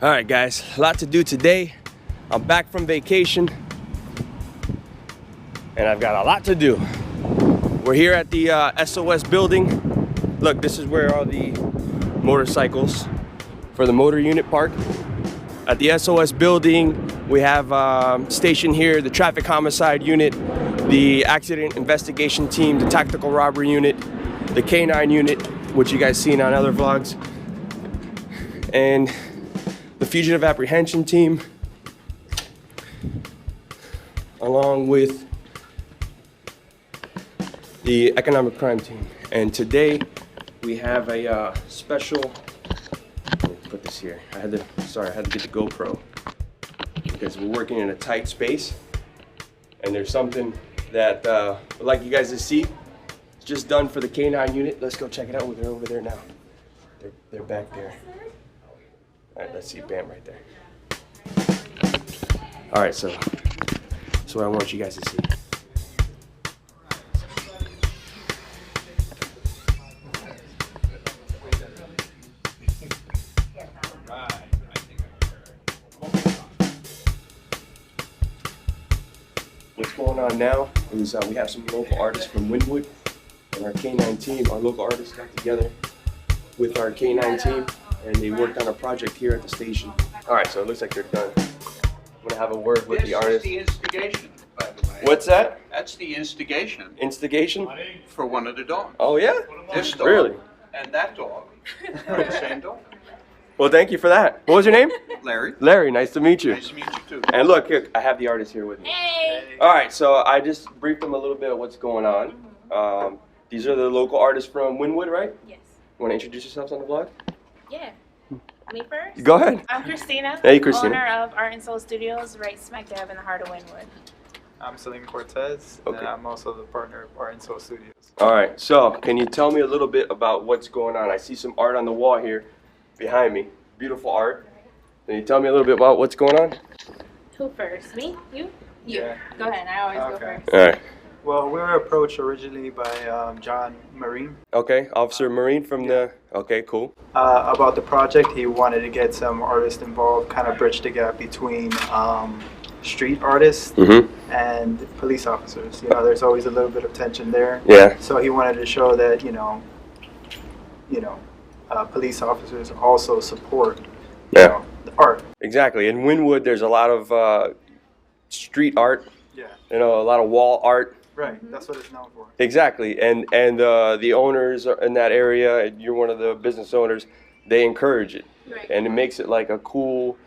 All right, guys, a lot to do today. I'm back from vacation and I've got a lot to do. We're here at the SOS building. Look, this is where all the motorcycles for the motor unit park. At the SOS building, we have stationed here the traffic homicide unit, the accident investigation team, the tactical robbery unit, the K9 unit, which you guys seen on other vlogs, and the fugitive apprehension team, along with the economic crime team. And today we have a special, let me put this here. I had to get the GoPro because we're working in a tight space, and there's something that I'd like you guys to see. It's just done for the K9 unit. Let's go check it out. They're over there now. They're back there. All right, let's see, bam, right there. All right, so that's what I want you guys to see. What's going on now is we have some local artists from Wynwood and our K9 team. Our local artists got together with our K9 team and they worked on a project here at the station. All right, so it looks like they're done. I'm gonna have a word with the artist. This is the instigation, by the way. What's that? That's the instigation. Instigation? For one of the dogs. Oh yeah? This dog. Really? And that dog are the same dog. Well, thank you for that. What was your name? Larry. Larry, nice to meet you. Nice to meet you too. And look, here, I have the artist here with me. Hey! All right, so I just briefed them a little bit of what's going on. These are the local artists from Wynwood, right? Yes. You want to introduce yourselves on the vlog? Yeah. Me first? Go ahead. I'm Christina. Hey, Christina. Owner of Art and Soul Studios, right smack dab in the heart of Wynwood. I'm Salim Cortez, Okay. and I'm also the partner of Art and Soul Studios. All right, so can you tell me a little bit about what's going on? I see some art on the wall here behind me. Beautiful art. Can you tell me a little bit about what's going on? Who first? Me? You? You. Yeah. Go ahead. I always go Okay. first. All right. Well, we were approached originally by John Marine Okay, Officer Marine from the, okay, cool. about the project. He wanted to get some artists involved, kind of bridge the gap between street artists Mm-hmm. and police officers. You know, there's always a little bit of tension there. Yeah. So he wanted to show that, police officers also support Yeah. the art. Exactly. In Wynwood, there's a lot of street art, Yeah, a lot of wall art. right. That's what it's known for. Exactly. And the owners in that area, and you're one of the business owners, they encourage it. Right. And it makes it like a cool,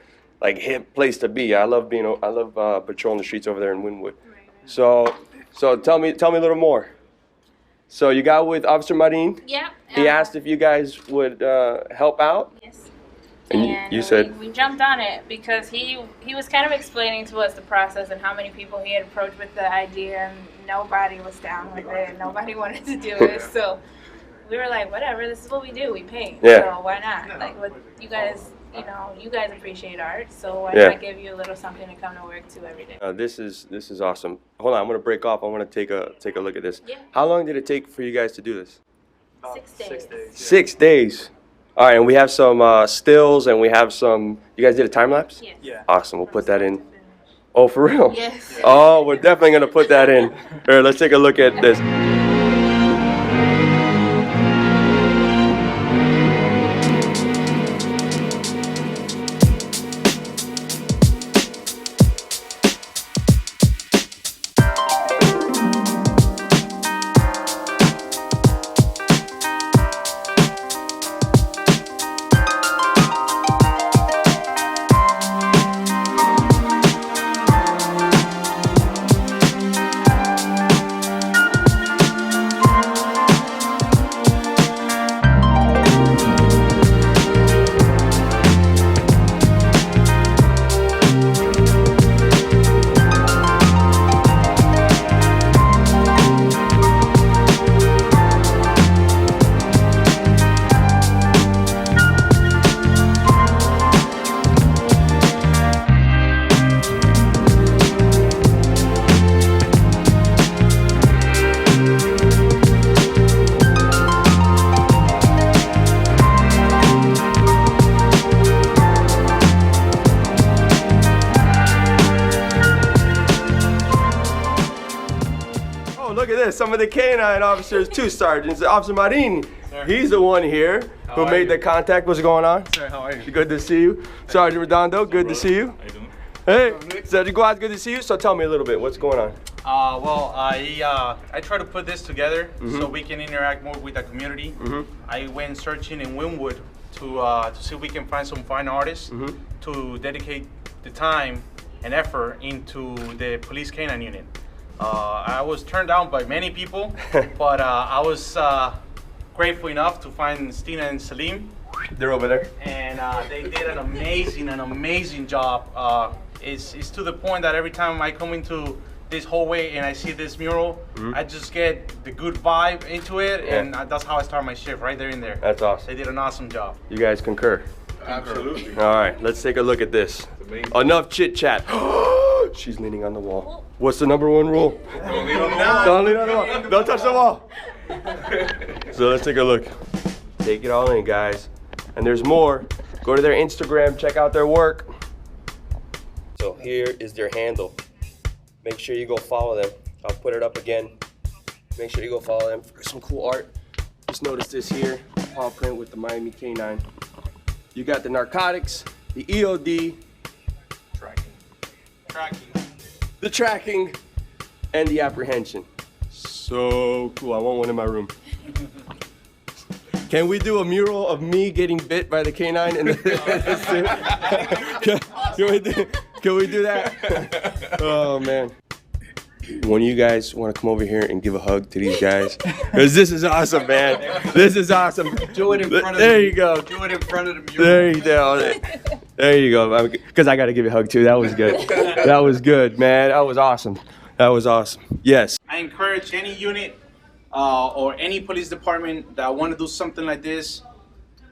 like hip place to be. I love patrolling the streets over there in Wynwood. Right. So tell me a little more. So you got with Officer Marin. Yeah. He asked if you guys would help out. Yes. And you said we jumped on it because he was kind of explaining to us the process and how many people he had approached with the idea, and nobody was down with it. Nobody wanted to do it, so we were like, whatever. This is what we do. We paint. Yeah. So why not? Like, what you guys, you guys appreciate art, so why Yeah. not give you a little something to come to work to every day? this is awesome. Hold on, I'm gonna break off. I want to take a look at this. Yeah. How long did it take for you guys to do this? About 6 days. 6 days. 6 days. All right, and we have some stills, and we have some. You guys did a time lapse? Yes. Yeah. Awesome. We'll From put that start in. to finish. Oh, for real? Yes. Oh, we're definitely gonna put that in. Here, let's take a look at this. look at this. Some of the canine officers, 2 sergeants. Officer Marini, he's the one here who made the contact. What's going on? Sir, how are you? Good to see you. Sergeant Redondo, good to see you. How you doing? Hey, Sergeant Guad, good to see you. So tell me a little bit, what's going on? I try to put this together so we can interact more with the community. I went searching in Wynwood to see if we can find some fine artists to dedicate the time and effort into the police canine unit. I was turned down by many people, but I was grateful enough to find Stina and Salim. They're over there. And they did an amazing job. It's to the point that every time I come into this hallway and I see this mural, I just get the good vibe into it, and that's how I start my shift, right there in there. That's awesome. They did an awesome job. You guys concur? Absolutely. All right, let's take a look at this. Enough chit chat. She's leaning on the wall. What's the #1 rule? Don't lean on the wall. Don't lean on the wall. Don't touch the wall. So let's take a look. Take it all in, guys. And there's more. Go to their Instagram, check out their work. So here is their handle. Make sure you go follow them. I'll put it up again. Make sure you go follow them for some cool art. Just notice this here, paw print with the Miami Canine. You got the narcotics, the EOD, the tracking, and the apprehension. So cool, I want one in my room. Can we do a mural of me getting bit by the canine in the can we do that? Oh man. One of you guys want to come over here and give a hug to these guys? Because this is awesome, man. This is awesome. Do it in front of There you go. Do it in front of the mural. There you go. There you go. Because I got to give you a hug too. That was good. That was good, man. That was awesome. That was awesome. Yes. I encourage any unit or any police department that want to do something like this,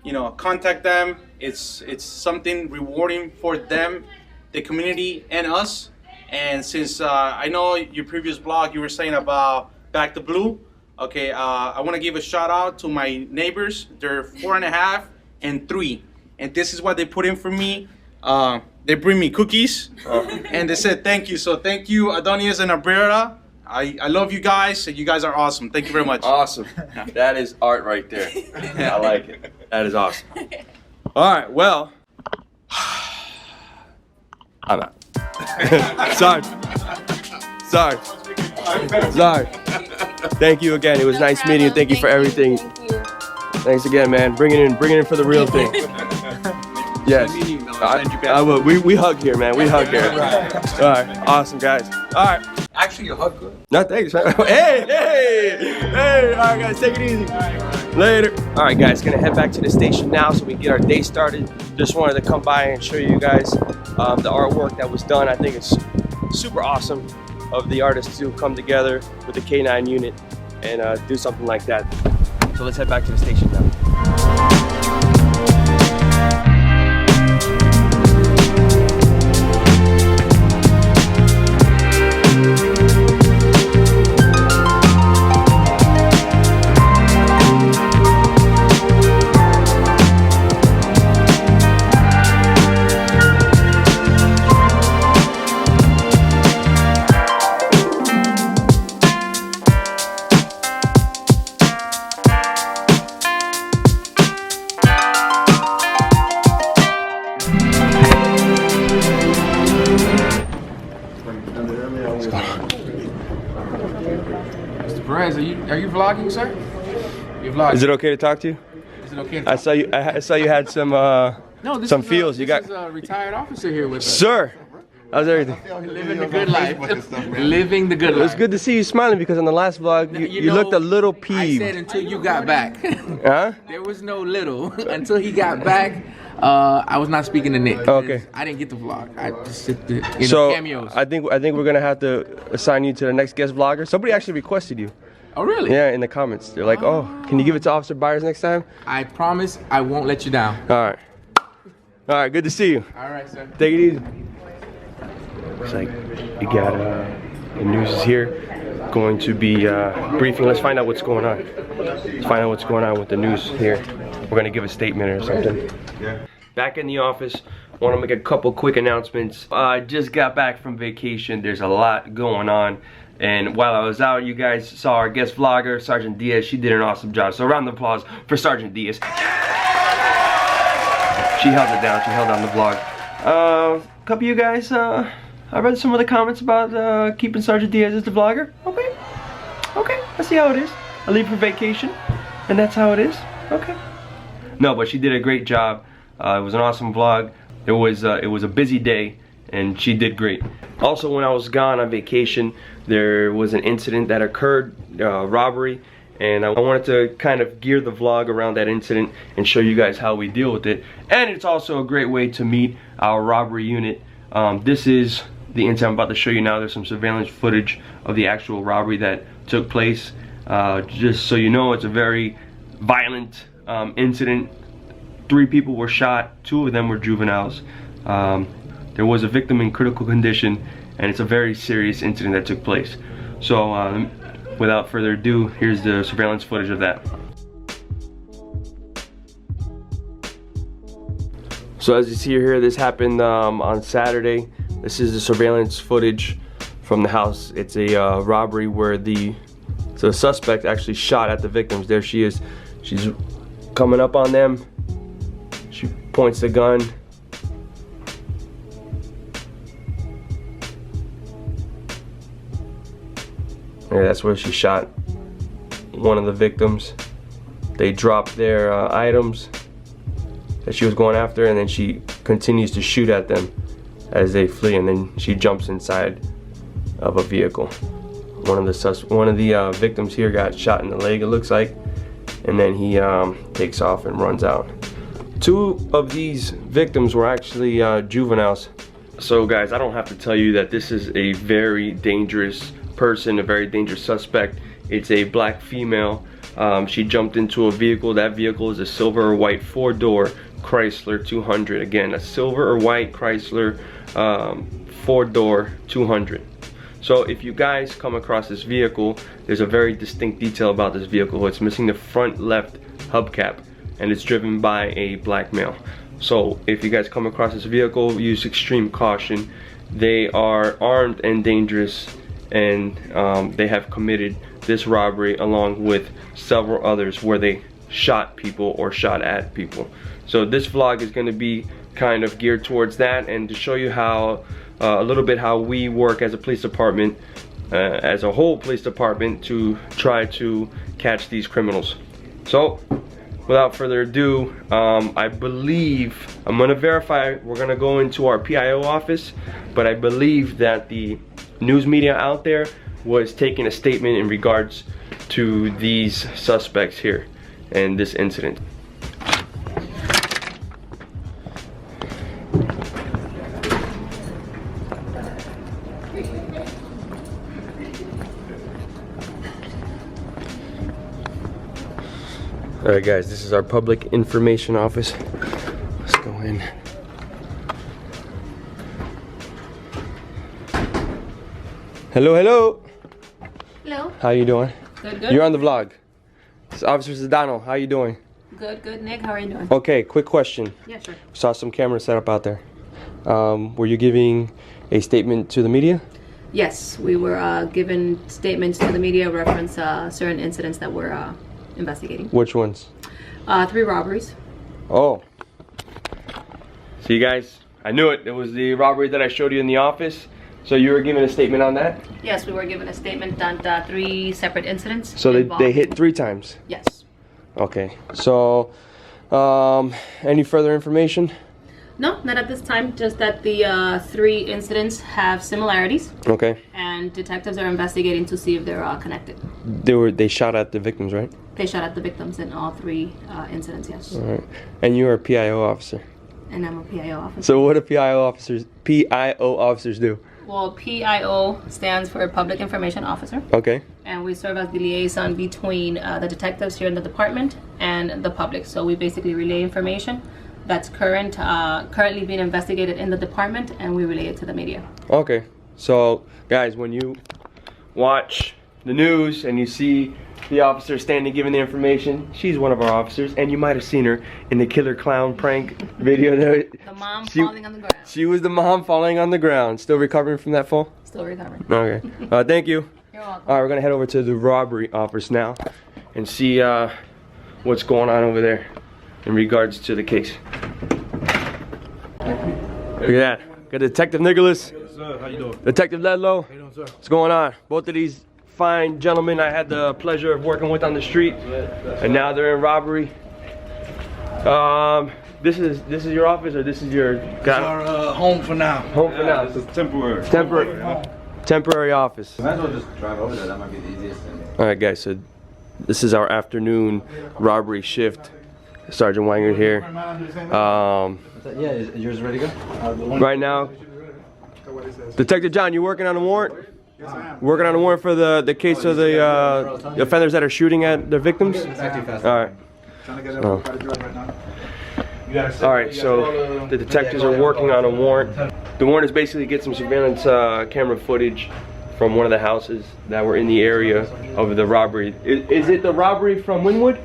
you know, contact them. It's something rewarding for them, the community, and us. And since I know your previous blog, you were saying about Back to Blue. Okay, I want to give a shout out to my neighbors. They're 4.5 and 3, and this is what they put in for me. They bring me cookies, and they said thank you. So thank you, Adonias and Abrera. I love you guys. You guys are awesome. Thank you very much. Awesome. That is art right there. I like it. That is awesome. All right, well, I'm out. Sorry. Thank you again. It was nice meeting you. Thank you for everything. Thanks again, man. Bring it in for the real thing. Yes. I will. We hug here, man. We hug here. All right. Awesome, guys. All right. Actually, you hug good. No, thanks. Hey. All right, guys. Take it easy. Later. All right, guys. Gonna head back to the station now so we can get our day started. Just wanted to come by and show you guys the artwork that was done. I think it's super awesome of the artists to come together with the K9 unit and do something like that. So let's head back to the station now. Are you vlogging, sir? You're vlogging. Is it okay to talk to you? Is it okay to I saw you had some some feels. You got a retired officer here with us. Sir. How's everything? Living the good life. Living the good life. It's good to see you smiling because on the last vlog you looked a little peeved. I said until you got back. Huh? There was no little until he got back. I was not speaking to Nick. Okay. I didn't get the vlog. I just did the cameos. I think we're gonna have to assign you to the next guest vlogger. Somebody actually requested you. Oh really? Yeah, in the comments. They're like, oh, can you give it to Officer Byers next time? I promise I won't let you down. All right, good to see you. All right, sir. Take it easy. Looks like we got the news is here. Going to be briefing. Let's find out what's going on. Let's find out what's going on with the news here. We're gonna give a statement or something. Yeah. Back in the office. Want to make a couple quick announcements. I just got back from vacation. There's a lot going on. And while I was out, you guys saw our guest vlogger, Sergeant Diaz. She did an awesome job. So round of applause for Sergeant Diaz. She held it down. She held down the vlog. A couple of you guys, I read some of the comments about keeping Sergeant Diaz as the vlogger. Okay. Okay, I see how it is. I leave for vacation, and that's how it is. Okay. No, but she did a great job. It was an awesome vlog. It was a busy day, and she did great. Also, when I was gone on vacation, there was an incident that occurred, robbery, and I wanted to kind of gear the vlog around that incident and show you guys how we deal with it. And it's also a great way to meet our robbery unit. This is the incident I'm about to show you now. There's some surveillance footage of the actual robbery that took place. Just so you know, it's a very violent incident. 3 people were shot, 2 of them were juveniles. There was a victim in critical condition, and it's a very serious incident that took place. So without further ado, here's the surveillance footage of that. So as you see here, this happened on Saturday. This is the surveillance footage from the house. It's a robbery where the suspect actually shot at the victims. There she is. She's coming up on them. She points the gun. Yeah, that's where she shot one of the victims. They dropped their items that she was going after, and then she continues to shoot at them as they flee, and then she jumps inside of a vehicle. One of the victims here got shot in the leg, it looks like, and then he takes off and runs out. 2 of these victims were actually juveniles. So guys, I don't have to tell you that this is a very dangerous person, a very dangerous suspect. It's a black female. She jumped into a vehicle. That vehicle is a silver or white 4-door Chrysler 200. Again, a silver or white Chrysler 4-door 200. So if you guys come across this vehicle, there's a very distinct detail about this vehicle. It's missing the front left hubcap, and it's driven by a black male. So if you guys come across this vehicle, use extreme caution. They are armed and dangerous, and they have committed this robbery along with several others where they shot people or shot at people. So this vlog is going to be kind of geared towards that, and to show you how a little bit how we work as a police department, as a whole police department, to try to catch these criminals. So without further ado, I believe, I'm gonna verify, we're gonna go into our PIO office, but I believe that the news media out there was taking a statement in regards to these suspects here and this incident. Alright guys, this is our public information office. Let's go in. Hello, hello. Hello. How you doing? Good, good. You're on the vlog. This is Officer Zidano. How you doing? Good, good. Nick, how are you doing? Okay, quick question. Yeah, sure. Saw some cameras set up out there. Were you giving a statement to the media? Yes, we were given statements to the media reference certain incidents that we're investigating. Which ones? 3 robberies. Oh. See guys, I knew it. It was the robbery that I showed you in the office. So you were giving a statement on that? Yes, we were given a statement on 3 separate incidents. So they hit 3 times? Yes. Okay. So, any further information? No, not at this time. Just that the 3 incidents have similarities. Okay. And detectives are investigating to see if they're connected. They shot at the victims, right? They shot at the victims in all 3 incidents, yes. All right. And you're a PIO officer. And I'm a PIO officer. So what do PIO officers do? Well, PIO stands for Public Information Officer. Okay. And we serve as the liaison between the detectives here in the department and the public. So we basically relay information that's currently being investigated in the department, and we relay it to the media. Okay. So, guys, when you watch the news and you see the officer standing giving the information, she's one of our officers, and you might have seen her in the killer clown prank video. The mom falling on the ground. She was the mom falling on the ground. Still recovering from that fall? Still recovering. Okay. Thank you. You're welcome. All right, we're gonna head over to the robbery office now and see what's going on over there in regards to the case. Look at that. Got Detective Nicholas. Yes, sir. How you doing? Detective Ledlow. How you doing, sir? What's going on? Both of these fine gentlemen I had the pleasure of working with on the street, and now they're in robbery. This is your office, or this is your It's our home for now. home for now? This is temporary. Temporary office. Might as well just drive over there. That might be the easiest thing. All right, guys. So this is our afternoon robbery shift. Sergeant Wanger here. Yeah, is yours ready to go? Right now, Detective John, you working on a warrant? Working on a warrant for the case of the offenders that are shooting at their victims? All right. All right, so the detectives are working on a warrant. The warrant is basically to get some surveillance camera footage from one of the houses that were in the area of the robbery. Is it the robbery from Wynwood?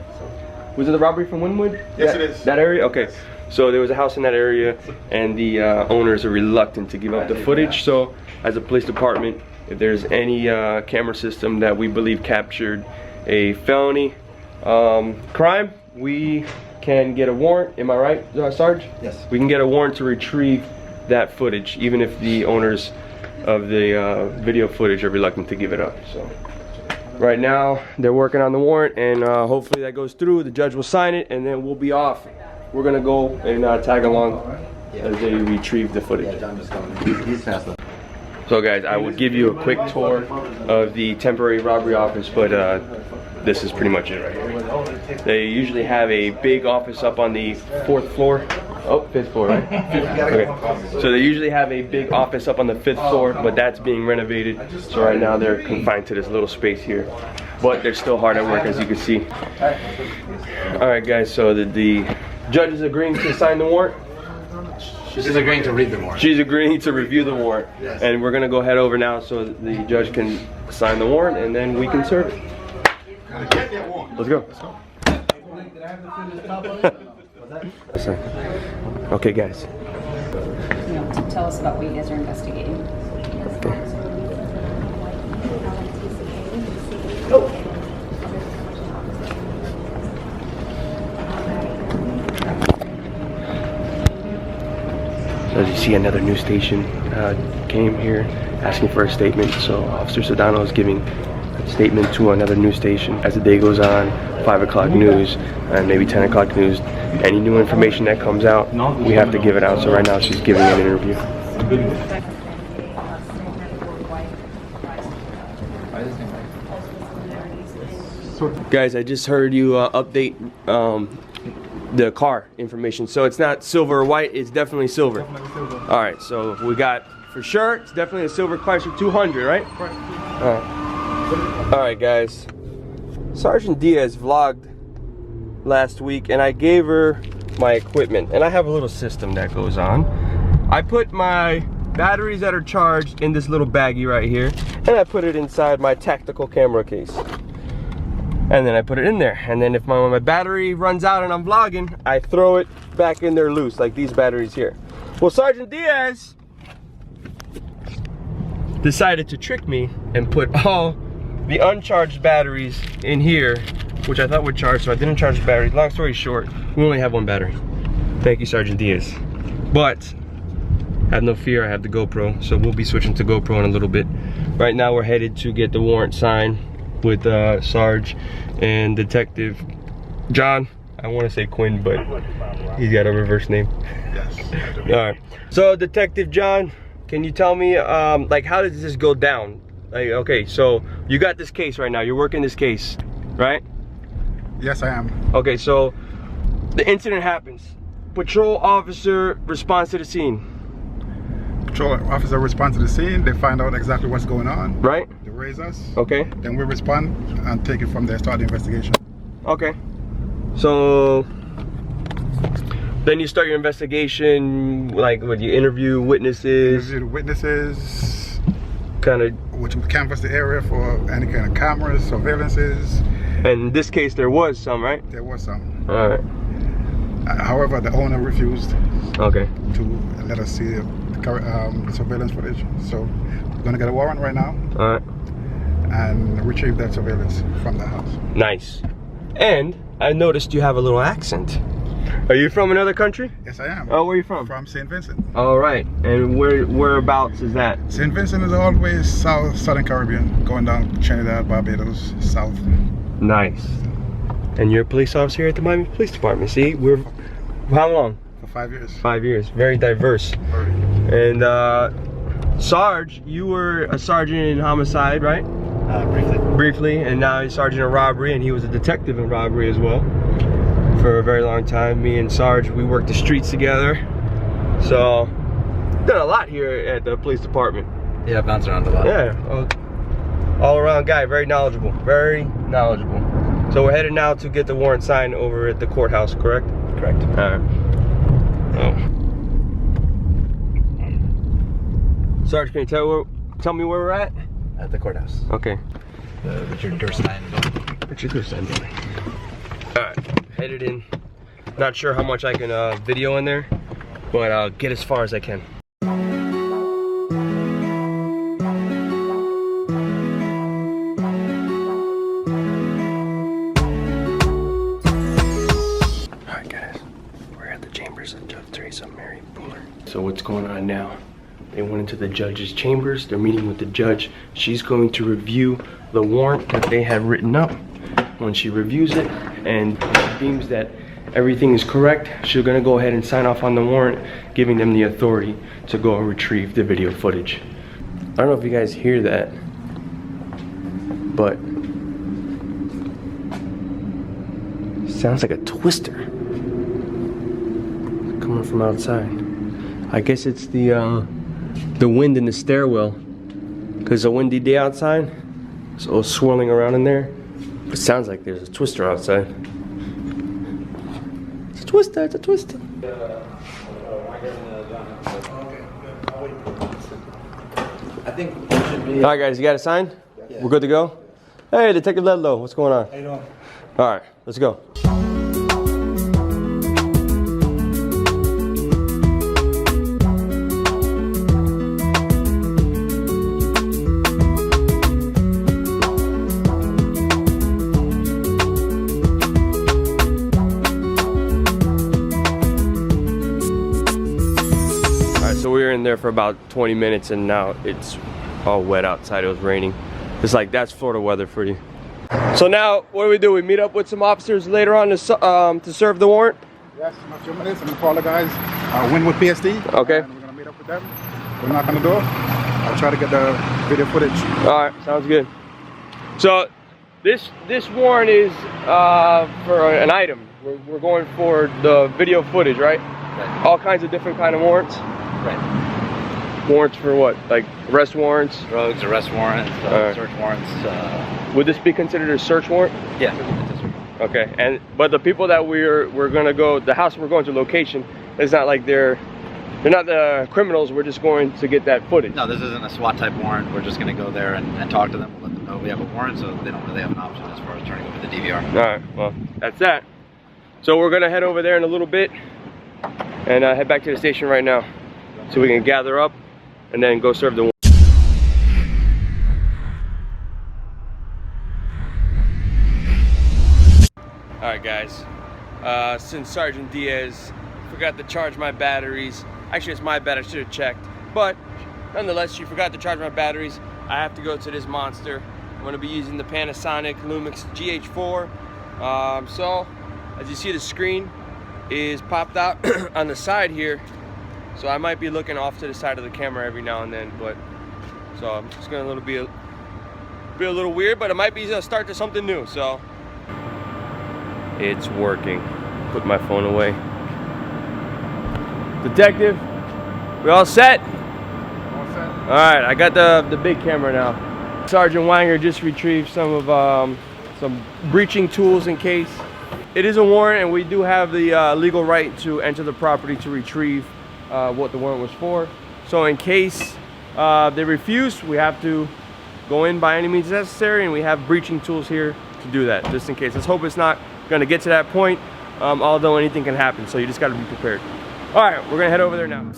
Was it the robbery from Wynwood? Yes, it is. That area? Okay. So there was a house in that area, and the owners are reluctant to give up the footage. So as a police department, if there's any camera system that we believe captured a felony crime, we can get a warrant. Am I right, Sarge? Yes. We can get a warrant to retrieve that footage, even if the owners of the video footage are reluctant to give it up. So right now they're working on the warrant, and hopefully that goes through. The judge will sign it, and then we'll be off. We're gonna go and tag along as they retrieve the footage. Yeah, John just coming. He's fast though. So guys, I will give you a quick tour of the temporary robbery office, but this is pretty much it right here. They usually have a big office up on the 4th floor. Oh, 5th floor, right? Okay. So they usually have a big office up on the 5th floor, but that's being renovated. So right now they're confined to this little space here. But they're still hard at work, as you can see. All right, guys, so the judge is agreeing to sign the warrant. She's agreeing to read the warrant. She's agreeing to review the warrant. And we're gonna go head over now so that the judge can sign the warrant, and then we can serve it. Let's go. Okay, guys. Tell us about what you guys are investigating. Okay. So as you see, another news station came here asking for a statement. So Officer Sedano is giving a statement to another news station. As the day goes on, 5 o'clock news and maybe 10 o'clock news, any new information that comes out, we have to give it out. So right now she's giving an interview. Guys, I just heard you update the car information. So it's not silver or white, it's definitely silver. All right, so we got, for sure, it's definitely a silver Chrysler 200, right? All right, guys. Sergeant Diaz vlogged last week, and I gave her my equipment, and I have a little system that goes on. I put my batteries that are charged in this little baggie right here, and I put it inside my tactical camera case. And then I put it in there, and then if my battery runs out and I'm vlogging, I throw it back in there loose, like these batteries here. Well, Sergeant Diaz decided to trick me and put all the uncharged batteries in here, which I thought would charge, so I didn't charge the batteries. Long story short, we only have one battery. Thank you, Sergeant Diaz. But have no fear, I have the GoPro, so we'll be switching to GoPro in a little bit. Right now we're headed to get the warrant signed with Sarge and Detective John. I want to say Quinn, but he's got a reverse name. Yes. All right. So Detective John, can you tell me, like, how does this go down? Like, okay, so you got this case right now. You're working this case, right? Yes, I am. Okay, so the incident happens. Patrol officer responds to the scene. Patrol officer responds to the scene. They find out exactly what's going on. Right. They raise us. Okay. Then we respond and take it from there, start the investigation. Okay. So then you start your investigation, like, would you interview witnesses? Interview the witnesses. Kind of. Which would canvass the area for any kind of cameras, surveillances. And in this case, there was some, right? There was some. All right. However, the owner refused. Okay. To let us see the surveillance footage. So we're gonna get a warrant right now. All right. and retrieve that surveillance from the house. Nice. And I noticed you have a little accent. Are you from another country? Yes, I am. Oh, where are you from? From St. Vincent. All right. And whereabouts is that? St. Vincent is all the way southern Caribbean, going down Trinidad, Barbados, south. Nice. And you're a police officer here at the Miami Police Department. See, we're how long? For 5 years. 5 years. Very diverse. And Sarge, you were a sergeant in homicide, right? Briefly, and now he's sergeant in robbery, and he was a detective in robbery as well for a very long time. Me and Sarge, we worked the streets together. So, done a lot here at the police department. Yeah, bounce around a lot. Yeah, all around guy, very knowledgeable, very knowledgeable. So we're headed now to get the warrant signed over at the courthouse, correct? Correct. All right. Oh. Sarge, can you tell me where we're at? At the courthouse. Okay. The Richard Durstein building. Richard Durstein building. Alright, headed in. Not sure how much I can video in there, but I'll get as far as I can. Alright guys, we're at the chambers of Judge Teresa Mary Buller. So what's going on now? They went into the judge's chambers. They're meeting with the judge. She's going to review the warrant that they have written up. When she reviews it and she deems that everything is correct, she's gonna go ahead and sign off on the warrant, giving them the authority to go and retrieve the video footage. I don't know if you guys hear that, but it sounds like a twister coming from outside. I guess it's the wind in the stairwell, because it's a windy day outside, so it's swirling around in there. It sounds like there's a twister outside. It's a twister, it's a twister. I think it should be. All right guys, you got it signed? Yeah. We're good to go? Hey, Detective Ledlow, what's going on? How you doing? All right, let's go. So we were in there for about 20 minutes and now it's all wet outside. It was raining. It's like, that's Florida weather for you. So now what do? We meet up with some officers later on to serve the warrant? Yes, in a few minutes. I'm gonna call the guys. With PSD. Okay. And we're gonna meet up with them. We'll knock on the door. I'll try to get the video footage. All right, sounds good. So this warrant is for an item. We're going for the video footage, right? Right. All kinds of different kind of warrants. Right. Warrants for what? Like arrest warrants? Drugs, arrest warrants, right. Search warrants. Would this be considered a search warrant? Yeah, it's a search warrant. Okay, but the people that we're gonna go, the house we're going to location, it's not like they're not the criminals. We're just going to get that footage. No, this isn't a SWAT type warrant. We're just gonna go there and talk to them. We'll let them know we have a warrant, so they don't really have an option as far as turning over the DVR. All right, well, that's that. So we're gonna head over there in a little bit and head back to the station right now, so we can gather up and then go serve the warrant. Alright guys, since Sergeant Diaz forgot to charge my batteries, actually it's my bad, I should have checked, but nonetheless she forgot to charge my batteries, I have to go to this monster. I'm going to be using the Panasonic Lumix GH4. So as you see, the screen is popped out on the side here, so I might be looking off to the side of the camera every now and then, but so it's going to be a little weird, but it might be a start to something new. So it's working. Put my phone away. Detective, we all set? All set. All right, I got the big camera now. Sergeant Wanger just retrieved some of some breaching tools in case. It is a warrant, and we do have the legal right to enter the property to retrieve what the warrant was for. So in case they refuse, we have to go in by any means necessary, and we have breaching tools here to do that, just in case. Let's hope it's not going to get to that point, although anything can happen, so you just got to be prepared. All right, we're going to head over there now.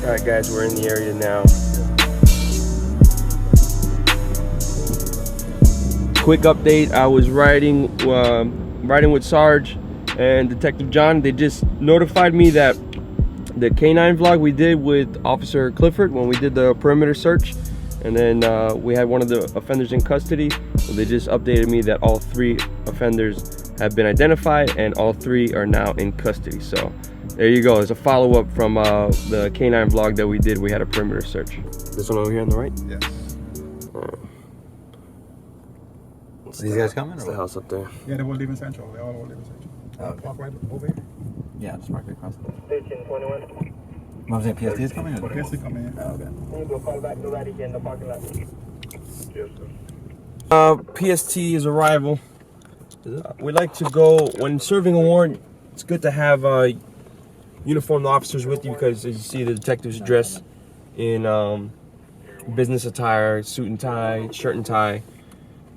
Alright guys, we're in the area now. Quick update, I was riding with Sarge and Detective John. They just notified me that the K9 vlog we did with Officer Clifford when we did the perimeter search, and then we had one of the offenders in custody. So they just updated me that all 3 offenders have been identified and all 3 are now in custody. So there you go. It's a follow-up from the K9 vlog that we did. We had a perimeter search. This one over here on the right? Yes. These guys coming? It's the house up there. Yeah, they will live in Central. They all will live in Central. Okay. Walk right over here. Yeah, just mark it across. 1821. What was that, PST is coming? Or PST coming in. Oh, okay. PST's arrival. We like to go, when serving a warrant, it's good to have uniformed officers with you, because as you see, the detectives dress in business attire, suit and tie, shirt and tie.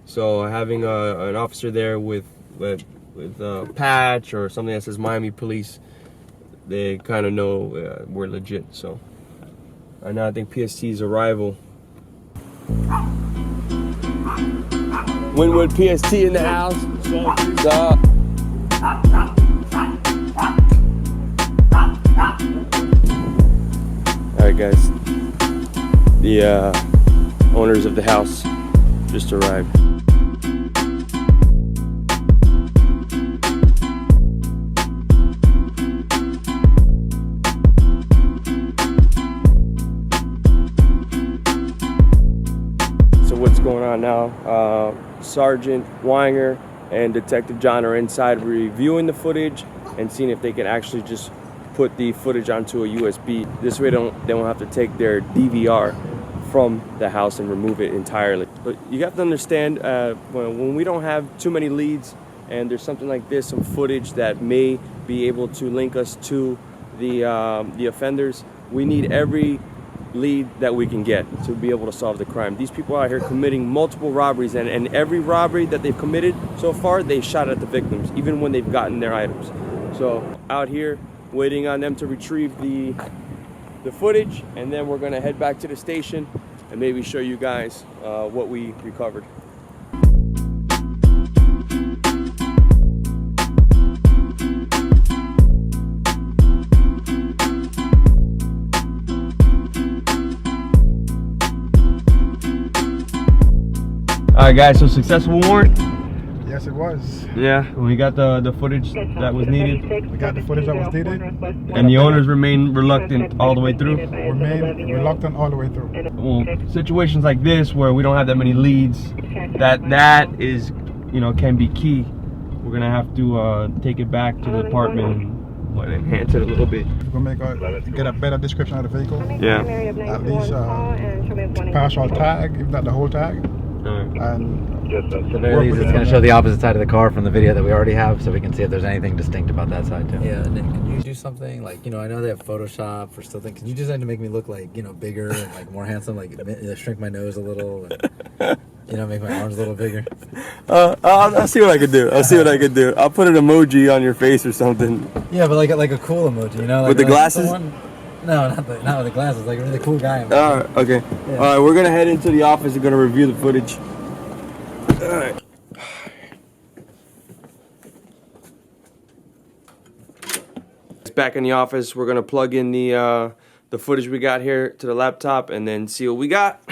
So having an officer there with a patch or something that says Miami Police, they kind of know we're legit. So right now I think PST's arrival. Winwood PST in the house. What's up? Alright guys, the owners of the house just arrived. So what's going on now? Sergeant Weinger and Detective John are inside reviewing the footage and seeing if they can actually just put the footage onto a USB. This way they won't have to take their DVR from the house and remove it entirely. But you have to understand, when we don't have too many leads and there's something like this, some footage that may be able to link us to the offenders, we need every lead that we can get to be able to solve the crime. These people out here committing multiple robberies, and every robbery that they've committed so far, they shot at the victims, even when they've gotten their items. So out here waiting on them to retrieve the footage, and then we're gonna head back to the station and maybe show you guys what we recovered. Alright guys, so successful warrant? Yes, it was. Yeah, we got the footage that was needed. We got the footage that was needed. And the owners remain reluctant all the way through? Remain reluctant all the way through. Well, situations like this where we don't have that many leads, that is, you know, can be key. We're gonna have to take it back to the department and enhance it a little bit. We're gonna get a better description of the vehicle. Yeah. At least partial tag, if not the whole tag. And at the very least, it's going to show the opposite side of the car from the video that we already have, so we can see if there's anything distinct about that side too. Yeah, and then can you do something like, you know, I know they have Photoshop for still things. Can you do something to make me look like, you know, bigger and like more handsome, like shrink my nose a little, and, you know, make my arms a little bigger? I'll see what I can do. I'll see what I can do. I'll put an emoji on your face or something. Yeah, but like a cool emoji, you know, like with the glasses. No, not with the glasses. Like a really cool guy. Alright, okay. Yeah. Alright, we're gonna head into the office. We're gonna review the footage. Alright. Back in the office, we're gonna plug in the footage we got here to the laptop and then see what we got.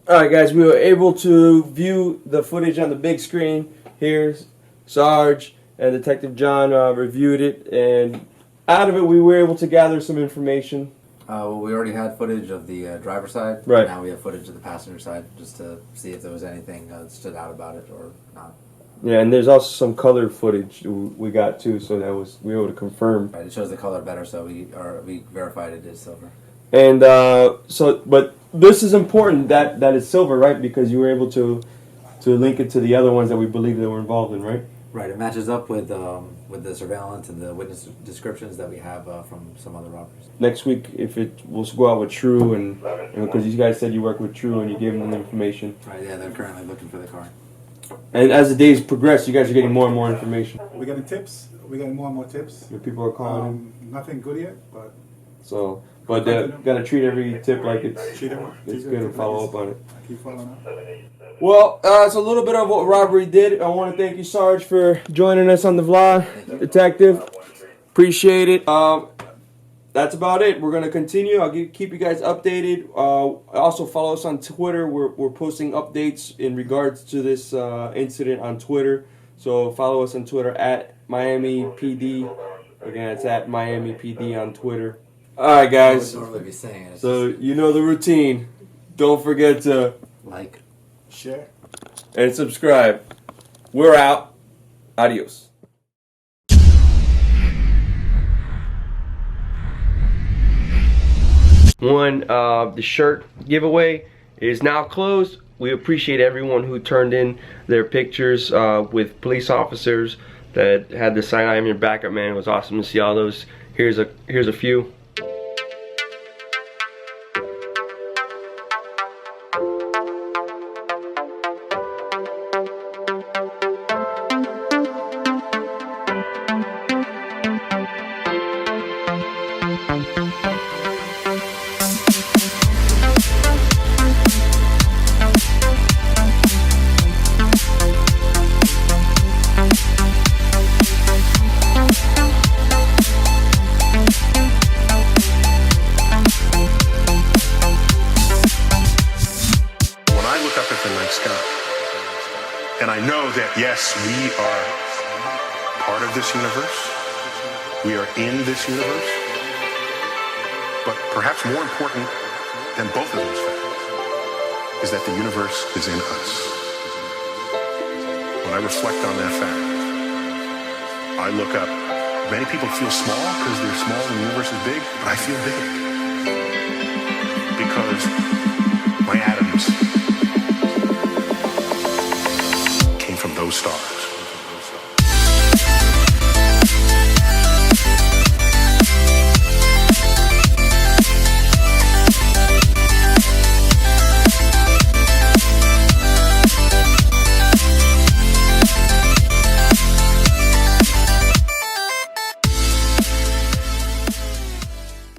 Alright guys, we were able to view the footage on the big screen. Here's Sarge and Detective John reviewed it, and out of it we were able to gather some information. Well, we already had footage of the driver's side. Right. Now we have footage of the passenger side, just to see if there was anything that stood out about it or not. Yeah, and there's also some color footage we got too, so we were able to confirm. Right, it shows the color better, so we verified it is silver. And but this is important that it's silver, right? Because you were able to link it to the other ones that we believe they were involved in, right? Right, it matches up with the surveillance and the witness descriptions that we have from some other robbers. Next week, we'll go out with True, and because you guys said you work with True and you gave them the information. Right, yeah, they're currently looking for the car. And as the days progress, you guys are getting more and more information. We're getting tips. We're getting more and more tips. Your people are calling in. Nothing good yet, but... So, but gotta treat every tip like it's good and follow up on it. Keep following up. Well, it's a little bit of what Robbery did. I want to thank you, Sarge, for joining us on the vlog. Detective, appreciate it. That's about it. We're going to continue. I'll keep you guys updated. Also, follow us on Twitter. We're posting updates in regards to this incident on Twitter. So follow us on Twitter at Miami PD. Again, it's at Miami PD on Twitter. All right, guys. So you know the routine. Don't forget to like, share, and subscribe. We're out. Adios. The shirt giveaway is now closed. We appreciate everyone who turned in their pictures with police officers that had the sign "I am your backup man." It was awesome to see all those. Here's a few. And I know that, yes, we are part of this universe. We are in this universe. But perhaps more important than both of those facts is that the universe is in us. When I reflect on that fact, I look up. Many people feel small because they're small and the universe is big, but I feel big. Because my atoms came from those stars.